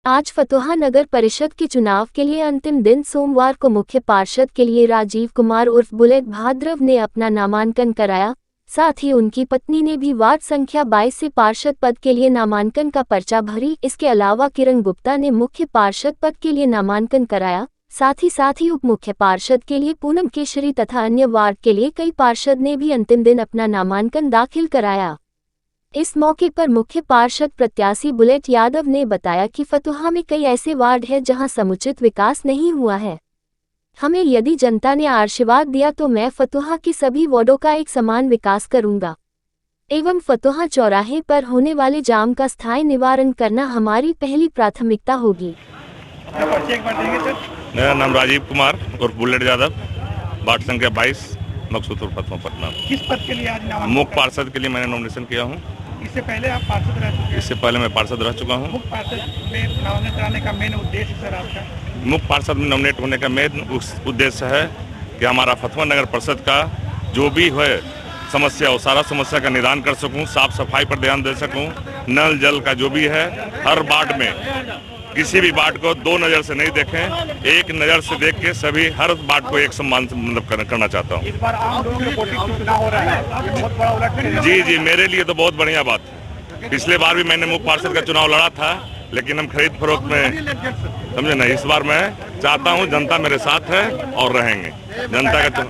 आज फतुहा नगर परिषद के चुनाव के लिए अंतिम दिन सोमवार को मुख्य पार्षद के लिए राजीव कुमार उर्फ बुलेट भाद्रव ने अपना नामांकन कराया। साथ ही उनकी पत्नी ने भी वार्ड संख्या 22 से पार्षद पद के लिए नामांकन का पर्चा भरी। इसके अलावा किरण गुप्ता ने मुख्य पार्षद पद के लिए नामांकन कराया। साथ ही उप मुख्य पार्षद के लिए पूनम केशरी तथा अन्य वार्ड के लिए कई पार्षद ने भी अंतिम दिन अपना नामांकन दाखिल कराया। इस मौके पर मुख्य पार्षद प्रत्याशी बुलेट यादव ने बताया कि फतुहा में कई ऐसे वार्ड हैं जहां समुचित विकास नहीं हुआ है। हमें यदि जनता ने आशीर्वाद दिया तो मैं फतुहा की सभी वार्डों का एक समान विकास करूंगा एवं फतुहा चौराहे पर होने वाले जाम का स्थायी निवारण करना हमारी पहली प्राथमिकता होगी। मेरा नाम राजीव कुमार और बुलेट यादव, वार्ड संख्या 22, मकसूदपुर फतुहा पटना। किस पद के लिए आज नामांकन? मुख्य पार्षद के लिए मैंने नॉमिनेशन किया हूँ। इससे पहले आप पार्षद रह चुके हैं? इससे पहले मैं पार्षद रह चुका हूँ। मुख्य पार्षद में नॉमिनेट कराने का मेन उद्देश्य सर आपका? मुख्य पार्षद में नॉमिनेट होने का मेन उद्देश्य है कि हमारा फतुहा नगर परिषद का जो भी है समस्या हो, सारा समस्या का निदान कर सकूं, साफ सफाई पर ध्यान दे सकूं, नल जल का जो भी है हर वार्ड में किसी भी वार्ड को दो नज़र से नहीं देखें, एक नज़र से देख के सभी हर वार्ड को एक सम्मान से मतलब करना चाहता हूँ। इस बार आम लोगों के वोटिंग चुनाव हो रहा है, बहुत बड़ा उल्लेख। जी, मेरे लिए तो बहुत बढ़िया बात है। पिछले बार भी मैंने मुख्य पार्षद का चुनाव लड़ा था, लेकिन हम खरीद फरोख्त में समझे नहीं। इस बार मैं चाहता हूँ जनता मेरे साथ है और रहेंगे। जनता का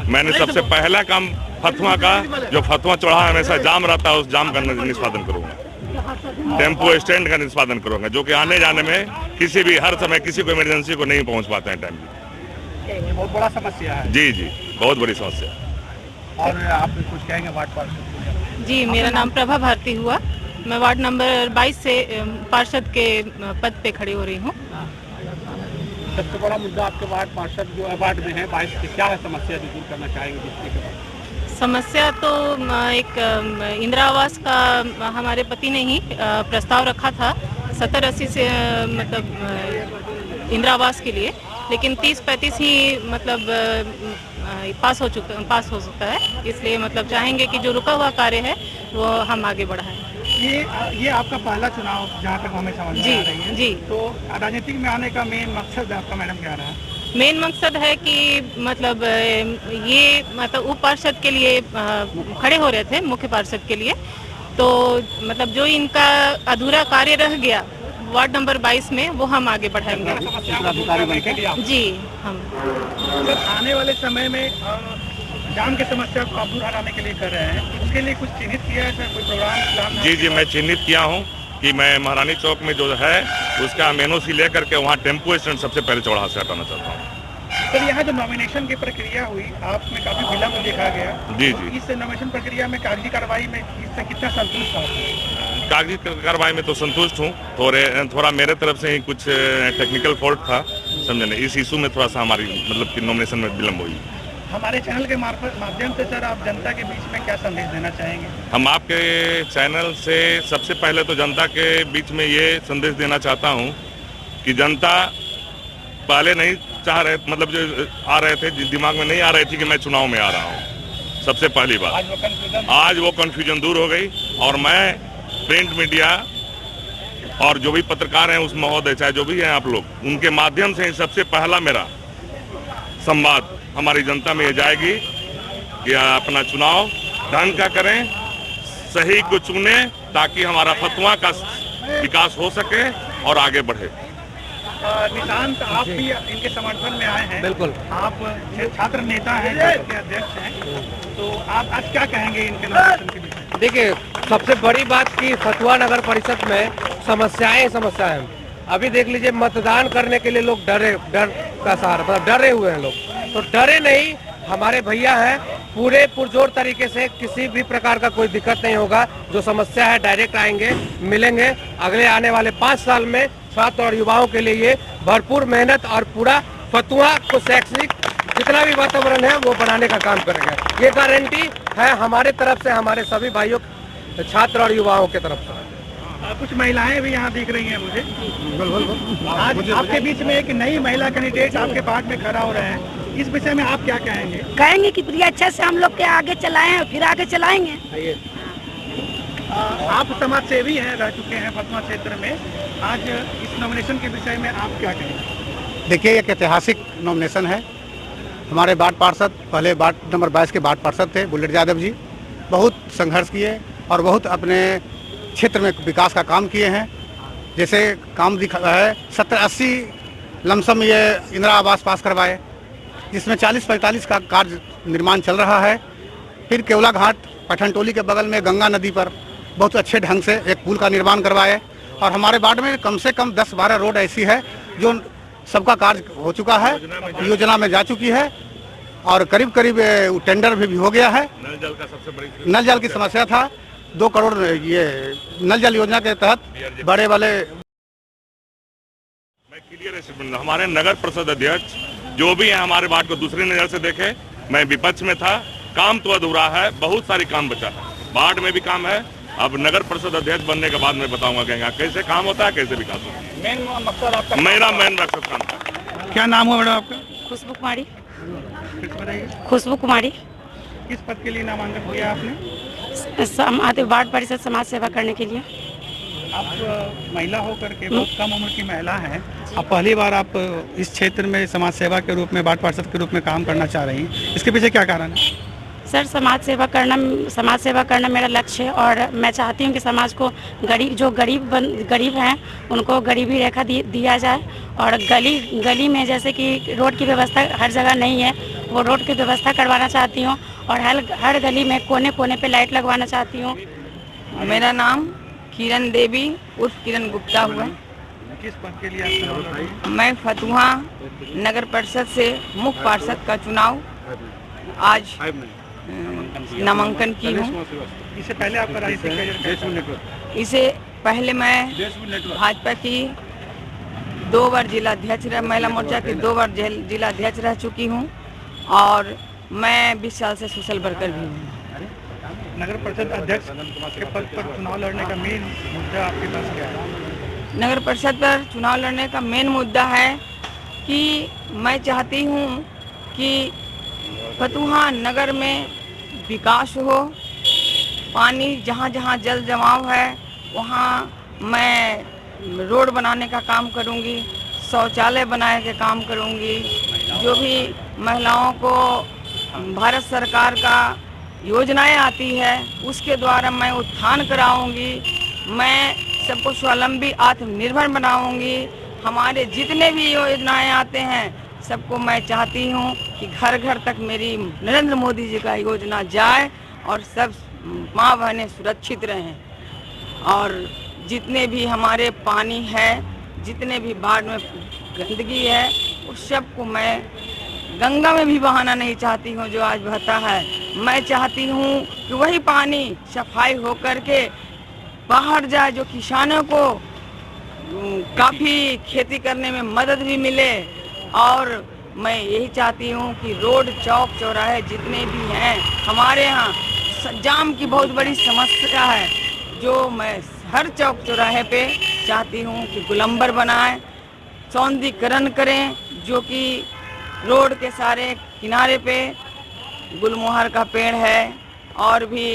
मैंने सबसे पहला काम फतुहा का, जो फतुहा चौराहा हमेशा जाम रहता है उस जाम का निष्पादन करूँगा। टेम्पो स्टैंड का निष्पादन करूँगा, जो कि आने जाने में किसी भी हर समय किसी को इमरजेंसी को नहीं पहुँच पाते हैं टाइम पे। बहुत बड़ा समस्या है। जी, बहुत बड़ी समस्या। और आप कुछ कहेंगे वार्ड पार्षद? जी, मेरा नाम प्रभा भारती हुआ। मैं वार्ड नंबर 22 से पार्षद के पद पे खड़ी हो रही हूँ। सबसे बड़ा मुद्दा आपके वार्ड पार्षद जो वार्ड में है 22 की क्या है समस्या जो दूर करना चाहेंगे जिसके के बाद? समस्या तो एक इंदिरा आवास का हमारे पति ने ही प्रस्ताव रखा था 70-80 से मतलब इंदिरा आवास के लिए, लेकिन 30-35 ही मतलब पास हो सकता है। इसलिए मतलब चाहेंगे कि जो रुका हुआ कार्य है वो हम आगे बढ़ाएं। ये आपका पहला चुनाव जहाँ तक हमें समझ में आ रही है। जी। तो राजनीतिक में आने का मेन मकसद आपका मैडम क्या रहा? मेन मकसद है कि मतलब ये मतलब उप पार्षद के लिए खड़े हो रहे थे, मुख्य पार्षद के लिए। तो मतलब जो इनका अधूरा कार्य रह गया वार्ड नंबर 22 में वो हम आगे बढ़ाएंगे। जी, हम आने वाले समय में जाम की समस्या को आप दूर हटाने के लिए कर रहे हैं, उसके लिए कुछ चिन्हित किया है सर, कोई प्रोग्राम? जी, मैं चिन्हित किया हूँ कि मैं महारानी चौक में जो है उसका मेनू सी लेकर के वहाँ टेम्पो स्टैंड सबसे पहले चौराहा से हटाना चाहता हूँ। सर, यहाँ जो नॉमिनेशन की प्रक्रिया हुई आप में काफी विलम्ब देखा गया। जी। इस नॉमिनेशन प्रक्रिया में कागजी कार्रवाई में इससे कितना संतुष्ट आप? कागजी कार्रवाई में तो संतुष्ट हूँ। थोड़ा मेरे तरफ से ही कुछ टेक्निकल फॉल्ट था, समझे नहीं। इस इशू में थोड़ा सा हमारी मतलब कि नॉमिनेशन में विलम्ब हुई। हमारे चैनल के माध्यम से सर आप जनता के बीच में क्या संदेश देना चाहेंगे? हम आपके चैनल से सबसे पहले तो जनता के बीच में ये संदेश देना चाहता हूँ कि जनता पहले नहीं चाह रहे, मतलब जो आ रहे थे दिमाग में नहीं आ रही थी कि मैं चुनाव में आ रहा हूँ। सबसे पहली बात आज वो कन्फ्यूजन दूर हो गई और मैं प्रिंट मीडिया और जो भी पत्रकार हैं उस महोदय चाहे जो भी हैं आप लोग, उनके माध्यम से सबसे पहला मेरा संवाद हमारी जनता में ये जाएगी कि अपना चुनाव ढंग का करें, सही को चुने, ताकि हमारा फतुहा का विकास हो सके और आगे बढ़े। निशांत, आप भी इनके समर्थन में आए हैं। बिल्कुल। आप छात्र नेता हैं, के अध्यक्ष हैं, तो आप आज क्या कहेंगे इनके नॉमिनेशन के विषय? देखिए, सबसे बड़ी बात कि फतुहा नगर परिषद में समस्याएं अभी देख लीजिए, मतदान करने के लिए लोग डर का सहारा, मतलब डरे हुए हैं लोग। तो डरे नहीं, हमारे भैया हैं, पूरे पुरजोर तरीके से किसी भी प्रकार का कोई दिक्कत नहीं होगा। जो समस्या है डायरेक्ट आएंगे, मिलेंगे। अगले आने वाले 5 साल में छात्र और युवाओं के लिए ये भरपूर मेहनत और पूरा फतुहा को शैक्षणिक जितना भी वातावरण है वो बनाने का काम करेंगे। ये गारंटी है हमारे तरफ से, हमारे सभी भाइयों, छात्र और युवाओं की तरफ से। कुछ महिलाएं भी यहाँ दिख रही हैं मुझे। आज आपके बीच में एक नई महिला कैंडिडेट आपके पार्ट में खड़ा हो रहे हैं, इस विषय में आप क्या कहेंगे? कहेंगे कि प्रिया अच्छा से हम लोग के आगे चलाएं और फिर आगे चलाएंगे। आप समाज सेवी हैं, रह चुके हैं फतुहा क्षेत्र में। आज इस नॉमिनेशन के विषय में आप क्या कहेंगे? देखिए, एक ऐतिहासिक नॉमिनेशन है। हमारे वार्ड पार्षद, पहले वार्ड नंबर 22 के वार्ड पार्षद थे बुलेट यादव जी, बहुत संघर्ष किए और बहुत अपने क्षेत्र में विकास का काम किए हैं। जैसे काम दिखा है, 70-80 लमसम ये इंदिरा आवास पास करवाए, जिसमें 40-45 का कार्य निर्माण चल रहा है। फिर केवला घाट पठान टोली के बगल में गंगा नदी पर बहुत अच्छे ढंग से एक पुल का निर्माण करवाए। और हमारे वार्ड में कम से कम 10-12 रोड ऐसी है जो सबका कार्य हो चुका है, योजना में जा चुकी है और करीब करीब टेंडर भी हो गया है। नल जल का सबसे बड़ी नल जल की समस्या था, 2 करोड़ ये नल जल योजना के तहत बड़े वाले। मैं क्लियर स्टेटमेंट, हमारे नगर परिषद अध्यक्ष जो भी है हमारे वार्ड को दूसरी नजर से देखे। मैं विपक्ष में था, काम तो अधूरा है, बहुत सारी काम बचा है, वार्ड में भी काम है। अब नगर परिषद अध्यक्ष बनने के बाद मैं बताऊंगा कि यहाँ कैसे काम होता है, कैसे विकास होता है। मेन मकसद आपका मेरा मेन मकसद काम था। क्या नाम हुआ मैडम आपका? खुशबू कुमारी। फिर से बताइए, खुशबू कुमारी। किस पद के लिए नामांकन किया आपने? वार्ड परिषद समाज सेवा करने के लिए। आप महिला होकर के, बहुत कम उम्र की महिला हैं, अब पहली बार आप इस क्षेत्र में समाज सेवा के रूप में, वार्ड पार्षद के रूप में काम करना चाह रही हैं, इसके पीछे क्या कारण है? सर, समाज सेवा करना मेरा लक्ष्य है और मैं चाहती हूँ कि समाज को गरीब हैं उनको गरीबी रेखा दिया जाए। और गली में जैसे कि रोड की व्यवस्था हर जगह नहीं है, वो रोड की व्यवस्था करवाना चाहती हूँ और हर गली में कोने कोने पे लाइट लगवाना चाहती हूँ। मेरा नाम किरण देवी उर्फ किरण गुप्ता हुआ। किस पद के लिए आप? मैं फतुहा नगर परिषद से मुख्य पार्षद का चुनाव आज नामांकन की हूँ। इससे पहले आपका राजनीतिक करियर? इसे पहले मैं भाजपा की 2 बार जिला अध्यक्ष महिला मोर्चा की 2 बार जिला अध्यक्ष रह चुकी हूँ और मैं 20 साल से सोशल वर्कर भी हूँ। नगर परिषद अध्यक्ष के पद पर चुनाव लड़ने का मेन मुद्दा आपके पास क्या है? नगर परिषद पर चुनाव लड़ने का मेन मुद्दा है कि मैं चाहती हूँ कि फतुहा नगर में विकास हो। पानी जहाँ जहाँ जल जमाव है वहाँ मैं रोड बनाने का काम करूँगी, शौचालय बनाने के काम करूँगी। जो भी महिलाओं को भारत सरकार का योजनाएं आती है उसके द्वारा मैं उत्थान कराऊँगी। मैं सबको स्वावलंबी आत्मनिर्भर बनाऊँगी। हमारे जितने भी योजनाएं आते हैं सबको मैं चाहती हूँ कि घर घर तक मेरी नरेंद्र मोदी जी का योजना जाए और सब माँ बहनें सुरक्षित रहें। और जितने भी हमारे पानी है, जितने भी बाढ़ में गंदगी है, उस सब को मैं गंगा में भी बहाना नहीं चाहती हूँ जो आज बहता है। मैं चाहती हूँ कि वही पानी सफाई होकर के बाहर जाए, जो किसानों को काफ़ी खेती करने में मदद भी मिले। और मैं यही चाहती हूँ कि रोड चौक चौराहे जितने भी हैं हमारे यहाँ जाम की बहुत बड़ी समस्या है, जो मैं हर चौक चौराहे पे चाहती हूँ कि गोलंबर बनाएं, सौंदर्यीकरण करें। जो कि रोड के सारे किनारे पे गुलमोहर का पेड़ है और भी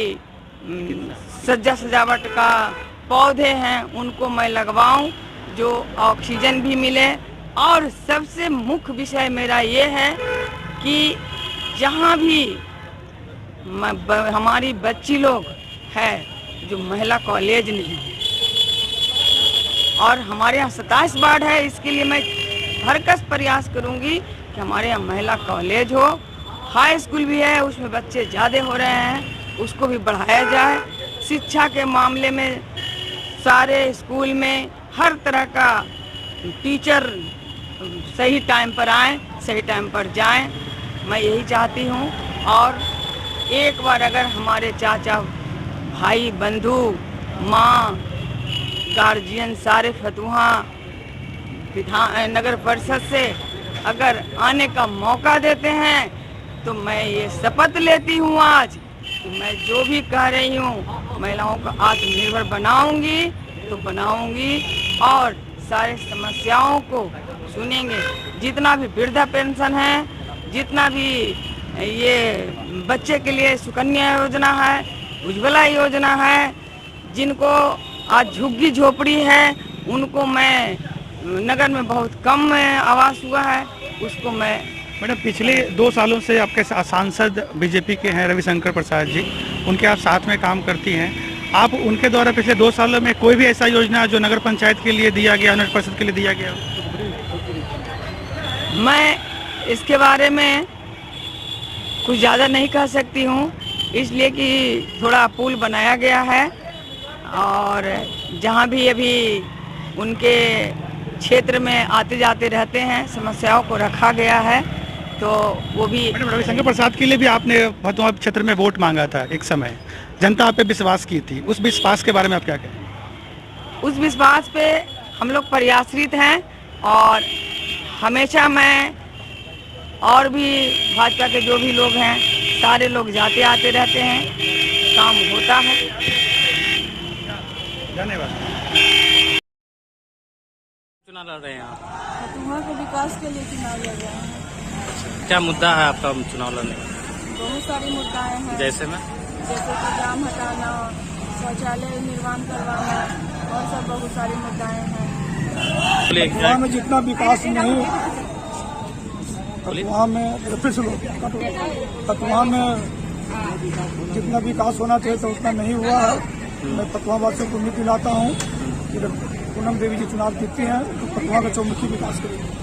सजावट का पौधे हैं, उनको मैं लगवाऊं जो ऑक्सीजन भी मिले। और सबसे मुख्य विषय मेरा ये है कि जहाँ भी हमारी बच्ची लोग है जो महिला कॉलेज नहीं है, और हमारे यहाँ 27 वार्ड है, इसके लिए मैं भरकस प्रयास करूँगी कि हमारे यहाँ महिला कॉलेज हो। हाई स्कूल भी है, उसमें बच्चे ज़्यादा हो रहे हैं, उसको भी बढ़ाया जाए। शिक्षा के मामले में सारे स्कूल में हर तरह का टीचर सही टाइम पर आए, सही टाइम पर जाएं, मैं यही चाहती हूँ। और एक बार अगर हमारे चाचा भाई बंधु माँ गार्जियन सारे फतुहा नगर परिषद से अगर आने का मौका देते हैं तो मैं ये शपथ लेती हूँ आज कि मैं जो भी कह रही हूँ महिलाओं को आत्मनिर्भर बनाऊंगी तो बनाऊंगी और सारे समस्याओं को सुनेंगे। जितना भी वृद्धा पेंशन है, जितना भी ये बच्चे के लिए सुकन्या योजना है, उज्ज्वला योजना है, जिनको आज झुग्गी झोपड़ी है उनको मैं नगर में बहुत कम आवास हुआ है, उसको मैं। मैडम, पिछले 2 सालों से आपके सांसद बीजेपी के हैं रविशंकर प्रसाद जी, उनके आप साथ में काम करती हैं। आप उनके द्वारा पिछले 2 सालों में कोई भी ऐसा योजना जो नगर पंचायत के लिए दिया गया, नगर परिषद के लिए दिया गया? मैं इसके बारे में कुछ ज़्यादा नहीं कह सकती हूँ, इसलिए कि थोड़ा पुल बनाया गया है और जहाँ भी अभी उनके क्षेत्र में आते जाते रहते हैं, समस्याओं को रखा गया है, तो वो भी। मैडम, रविशंकर प्रसाद के लिए भी आपने फतुहा क्षेत्र में वोट मांगा था एक समय, जनता आप पे विश्वास की थी, उस विश्वास के बारे में आप क्या कहें? उस विश्वास पे हम लोग प्रयासरत हैं और हमेशा मैं और भी भाजपा के जो भी लोग हैं सारे लोग जाते आते रहते हैं, काम होता है। धन्यवाद। चुनाव लड़ रहे हैं आप? फतुहा के विकास के लिए चुनाव लड़ रहे हैं। क्या मुद्दा है आपका चुनाव लड़ने का? बहुत सारी मुद्दाएं हैं, जैसे कि जाम हटाना, शौचालय निर्माण करवाना और सब बहुत सारी मुद्दाएं हैं। फतुहा में जितना विकास नहीं, फतुहा में जितना विकास होना चाहिए तो उतना नहीं हुआ है। मैं फतुहा वासियों को उम्मीद दिलाता हूँ कि पूनम देवी जी चुनाव जीतती हैं तो फतुहा का चौमुखी विकास करेंगे।